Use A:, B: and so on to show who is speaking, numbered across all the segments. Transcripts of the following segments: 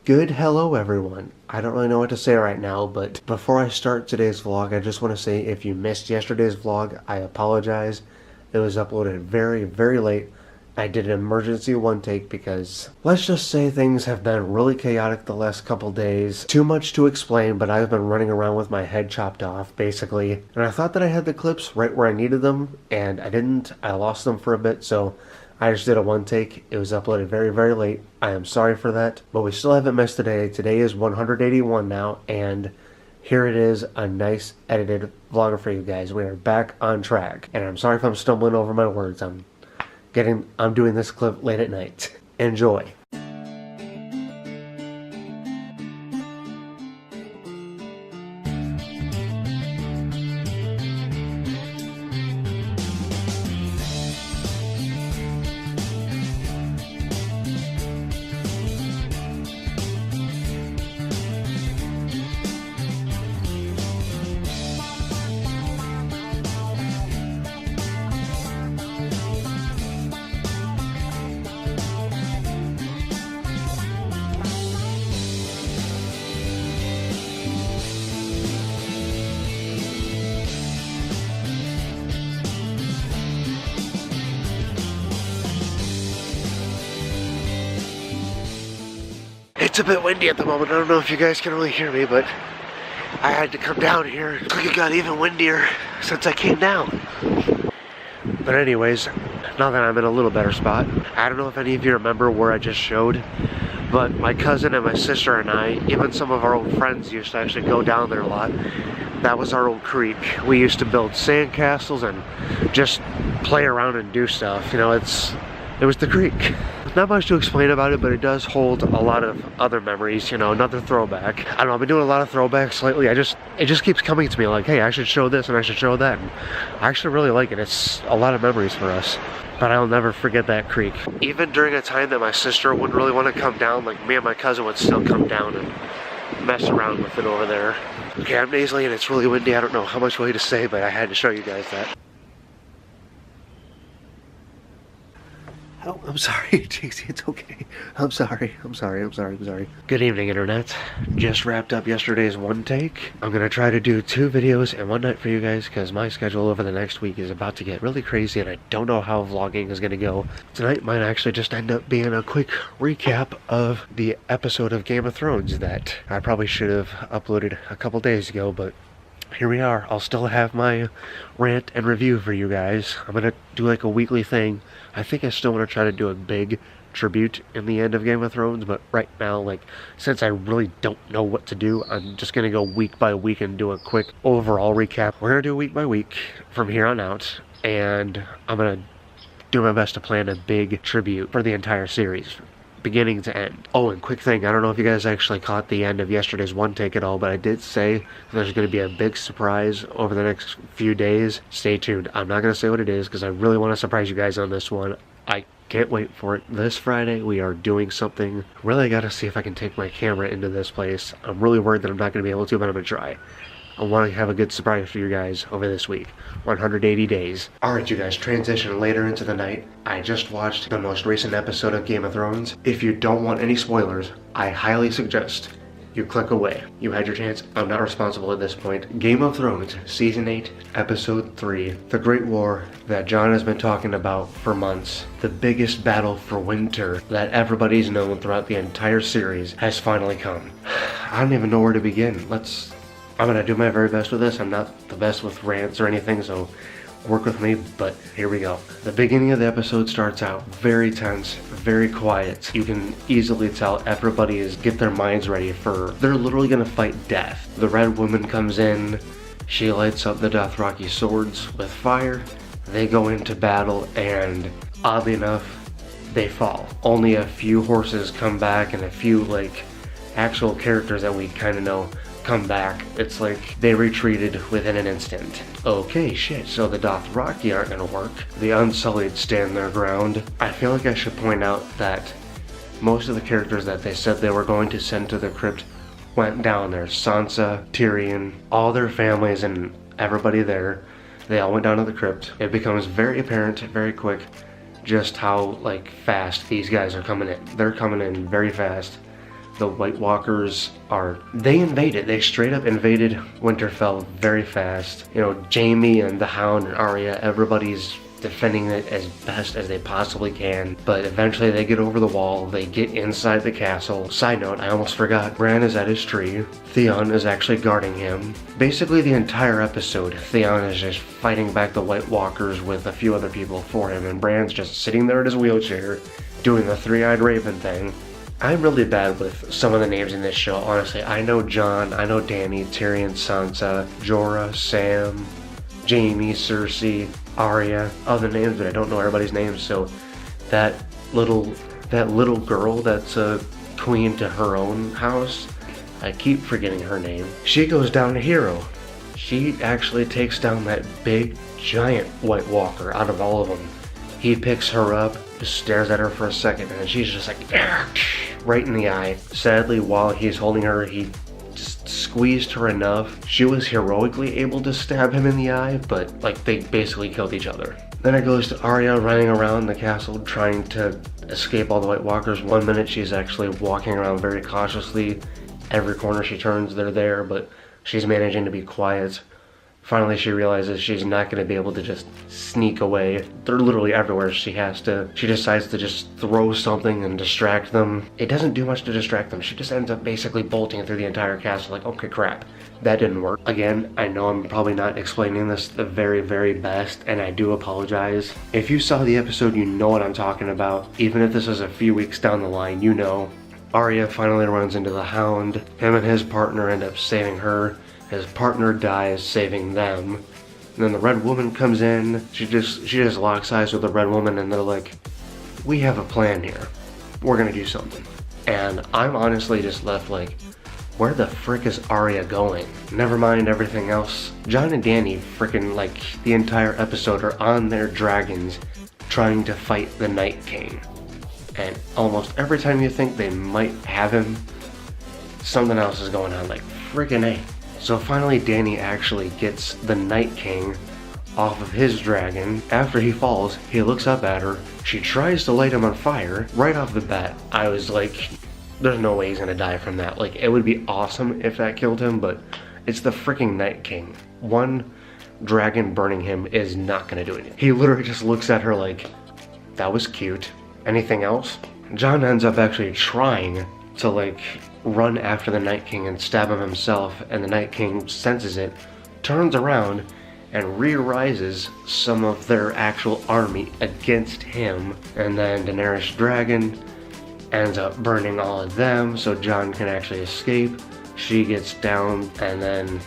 A: Good hello everyone. I don't really know what to say right now, but before I start today's vlog, I just want to say if you missed yesterday's vlog, I apologize. It was uploaded very late. I did an emergency one take because let's just say things have been really chaotic the last couple days. Too much to explain, but I've been running around with my head chopped off basically. And I thought that I had the clips right where I needed them, and I didn't. I lost them for a bit, so I just did a one take. It was uploaded very late. I am sorry for that, but we still haven't missed today. Today is 181 now, and here it is, a nice edited vlogger for you guys. We are back on track, and I'm sorry if I'm stumbling over my words. I'm doing this clip late at night. Enjoy. It's a bit windy at the moment. I don't know if you guys can really hear me, but I had to come down here. It got even windier since I came down. But anyways, now that I'm in a little better spot, I don't know if any of you remember where I just showed, but my cousin and my sister and I, even some of our old friends used to actually go down there a lot. That was our old creek. We used to build sandcastles and just play around and do stuff. You know, it was the creek. Not much to explain about it, but it does hold a lot of other memories, you know, another throwback. I don't know, I've been doing a lot of throwbacks lately. It just keeps coming to me like, hey, I should show this and I should show that. And I actually really like it. It's a lot of memories for us. But I'll never forget that creek. Even during a time that my sister wouldn't really want to come down, like me and my cousin would still come down and mess around with it over there. Okay, I'm nasally and it's really windy. I don't know how much way to say, but I had to show you guys that. Oh, I'm sorry, JC, it's okay. I'm sorry. Good evening, Internet. Just wrapped up yesterday's one take. I'm gonna try to do 2 videos in one night for you guys because my schedule over the next week is about to get really crazy and I don't know how vlogging is gonna go. Tonight might actually just end up being a quick recap of the episode of Game of Thrones that I probably should have uploaded a couple days ago, but here we are. I'll still have my rant and review for you guys. I'm gonna do like a weekly thing. I think I still want to try to do a big tribute in the end of Game of Thrones, but right now, like, since I really don't know what to do, I'm just gonna go week by week and do a quick overall recap. We're gonna do week by week from here on out, and I'm gonna do my best to plan a big tribute for the entire series, beginning to end. Oh, and quick thing, I don't know if you guys actually caught the end of yesterday's one take at all, but I did say there's going to be a big surprise over the next few days. Stay tuned. I'm not going to say what it is because I really want to surprise you guys on this one. I can't wait for it. This Friday we are doing something. Really got to see if I can take my camera into this place. I'm really worried that I'm not going to be able to, but I'm going to try. I want to have a good surprise for you guys over this week. 180 days. Alright you guys, transition later into the night. I just watched the most recent episode of Game of Thrones. If you don't want any spoilers, I highly suggest you click away. You had your chance. I'm not responsible at this point. Game of Thrones, Season 8, Episode 3. The Great War that Jon has been talking about for months. The biggest battle for winter that everybody's known throughout the entire series has finally come. I don't even know where to begin. I'm gonna do my very best with this. I'm not the best with rants or anything, so work with me, but here we go. The beginning of the episode starts out very tense, very quiet. You can easily tell everybody is get their minds ready they're literally gonna fight death. The Red Woman comes in, she lights up the Dothraki swords with fire. They go into battle and oddly enough, they fall. Only a few horses come back and a few like actual characters that we kind of know come back. It's like they retreated within an instant. Okay, shit, so the Dothraki aren't gonna work. The Unsullied stand their ground. I feel like I should point out that most of the characters that they said they were going to send to the crypt went down there. Sansa, Tyrion, all their families and everybody there, they all went down to the crypt. It becomes very apparent, very quick, just how like fast these guys are coming in. They're coming in very fast. The White Walkers they invaded. They straight up invaded Winterfell very fast. You know, Jaime and the Hound and Arya, everybody's defending it as best as they possibly can, but eventually they get over the wall, they get inside the castle. Side note, I almost forgot, Bran is at his tree. Theon is actually guarding him. Basically the entire episode, Theon is just fighting back the White Walkers with a few other people for him, and Bran's just sitting there in his wheelchair, doing the three-eyed raven thing. I'm really bad with some of the names in this show, honestly. I know Jon, I know Dany, Tyrion, Sansa, Jorah, Sam, Jaime, Cersei, Arya, other names, but I don't know everybody's names. So that little girl that's a queen to her own house, I keep forgetting her name. She goes down a hero. She actually takes down that big giant White Walker out of all of them. He picks her up, just stares at her for a second, and she's just like right in the eye. Sadly, while he's holding her, he just squeezed her enough. She was heroically able to stab him in the eye, but like they basically killed each other. Then it goes to Arya running around the castle trying to escape all the White Walkers. One minute she's actually walking around very cautiously. Every corner she turns, they're there, but she's managing to be quiet. Finally, she realizes she's not going to be able to just sneak away. They're literally everywhere. She decides to just throw something and distract them. It doesn't do much to distract them. She just ends up basically bolting through the entire castle like, okay, crap. That didn't work. Again, I know I'm probably not explaining this the very, very best, and I do apologize. If you saw the episode, you know what I'm talking about. Even if this is a few weeks down the line, you know. Arya finally runs into the Hound. Him and his partner end up saving her. His partner dies, saving them. And then the Red Woman comes in. She just locks eyes with the Red Woman, and they're like, we have a plan here. We're gonna do something. And I'm honestly just left like, where the frick is Arya going? Never mind everything else. Jon and Dany frickin' like the entire episode are on their dragons trying to fight the Night King. And almost every time you think they might have him, something else is going on, like frickin' A. So finally Dany actually gets the Night King off of his dragon. After he falls, he looks up at her. She tries to light him on fire. Right off the bat, I was like, there's no way he's gonna die from that. Like, it would be awesome if that killed him, but it's the freaking Night King. One dragon burning him is not gonna do anything. He literally just looks at her like, that was cute. Anything else? Jon ends up actually trying to like run after the Night King and stab him himself, and the Night King senses it, turns around, and re-rises some of their actual army against him. And then Daenerys' dragon ends up burning all of them, so Jon can actually escape. She gets down, and then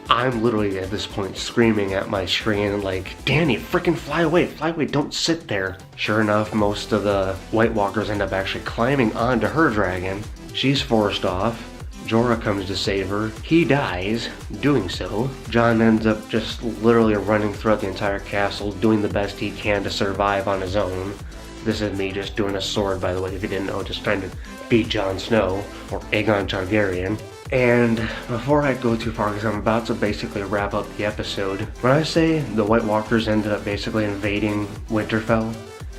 A: I'm literally at this point screaming at my screen like, Dany, freaking fly away, don't sit there. Sure enough, most of the White Walkers end up actually climbing onto her dragon. She's forced off. Jorah comes to save her. He dies doing so. Jon ends up just literally running throughout the entire castle, doing the best he can to survive on his own. This is me just doing a sword, by the way, if you didn't know, just trying to beat Jon Snow, or Aegon Targaryen. And before I go too far, because I'm about to basically wrap up the episode, when I say the White Walkers ended up basically invading Winterfell,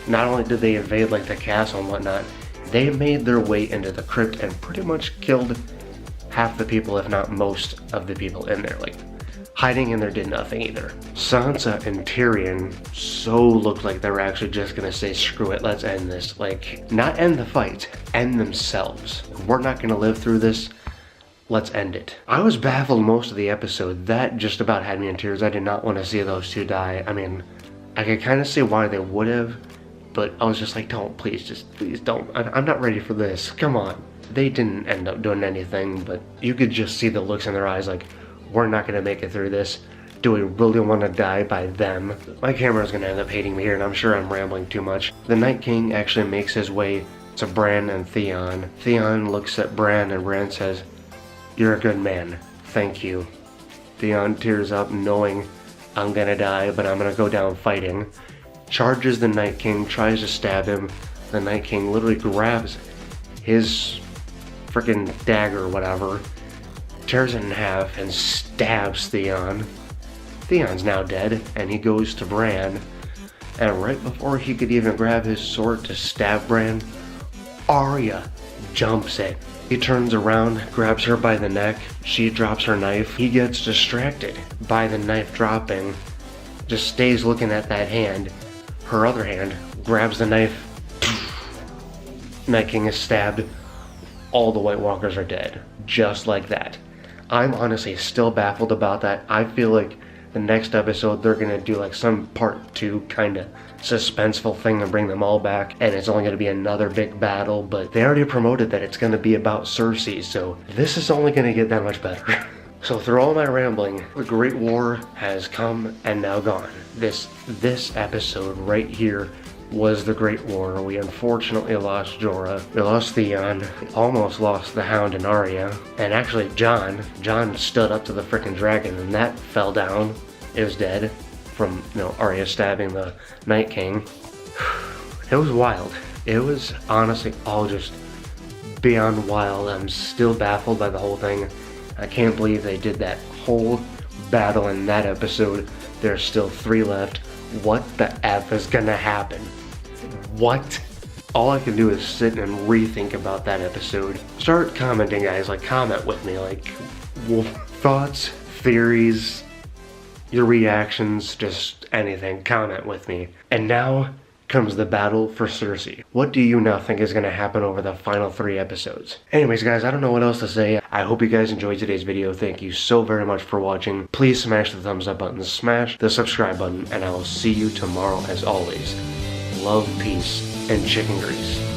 A: not only did they invade like the castle and whatnot, they made their way into the crypt and pretty much killed half the people, if not most of the people in there. Like, hiding in there did nothing either. Sansa and Tyrion so looked like they were actually just gonna say, screw it, let's end this. Like, not end the fight, end themselves. We're not gonna live through this. Let's end it. I was baffled most of the episode. That just about had me in tears. I did not want to see those two die. I mean, I could kind of see why they would have, but I was just like, don't, please don't. I'm not ready for this. Come on. They didn't end up doing anything, but you could just see the looks in their eyes like, we're not going to make it through this. Do we really want to die by them? My camera's going to end up hating me here, and I'm sure I'm rambling too much. The Night King actually makes his way to Bran and Theon. Theon looks at Bran, and Bran says, you're a good man. Thank you. Theon tears up knowing I'm gonna die, but I'm gonna go down fighting. Charges the Night King, tries to stab him. The Night King literally grabs his freaking dagger or whatever, tears it in half, and stabs Theon. Theon's now dead, and he goes to Bran. And right before he could even grab his sword to stab Bran, Arya jumps in. He turns around, grabs her by the neck. She drops her knife. He gets distracted by the knife dropping. Just stays looking at that hand. Her other hand grabs the knife. Night King is stabbed. All the White Walkers are dead. Just like that. I'm honestly still baffled about that. I feel like the next episode they're gonna do like some part 2 kind of suspenseful thing and bring them all back, and it's only gonna be another big battle, but they already promoted that it's gonna be about Cersei, so this is only gonna get that much better. So through all my rambling, the Great War has come and now gone. This episode right here was the Great War. We unfortunately lost Jorah. We lost Theon. We almost lost the Hound and Arya. And actually Jon stood up to the frickin' dragon and that fell down. It was dead from, Arya stabbing the Night King. It was wild. It was honestly all just beyond wild. I'm still baffled by the whole thing. I can't believe they did that whole battle in that episode. There's still 3 left. What the F is gonna happen? What? All I can do is sit and rethink about that episode. Start commenting, guys. Like, comment with me. Like, thoughts, theories, your reactions, just anything. Comment with me. And now comes the battle for Cersei. What do you now think is going to happen over the final 3 episodes? Anyways, guys, I don't know what else to say. I hope you guys enjoyed today's video. Thank you so very much for watching. Please smash the thumbs up button, smash the subscribe button, and I will see you tomorrow as always. Love, peace, and chicken grease.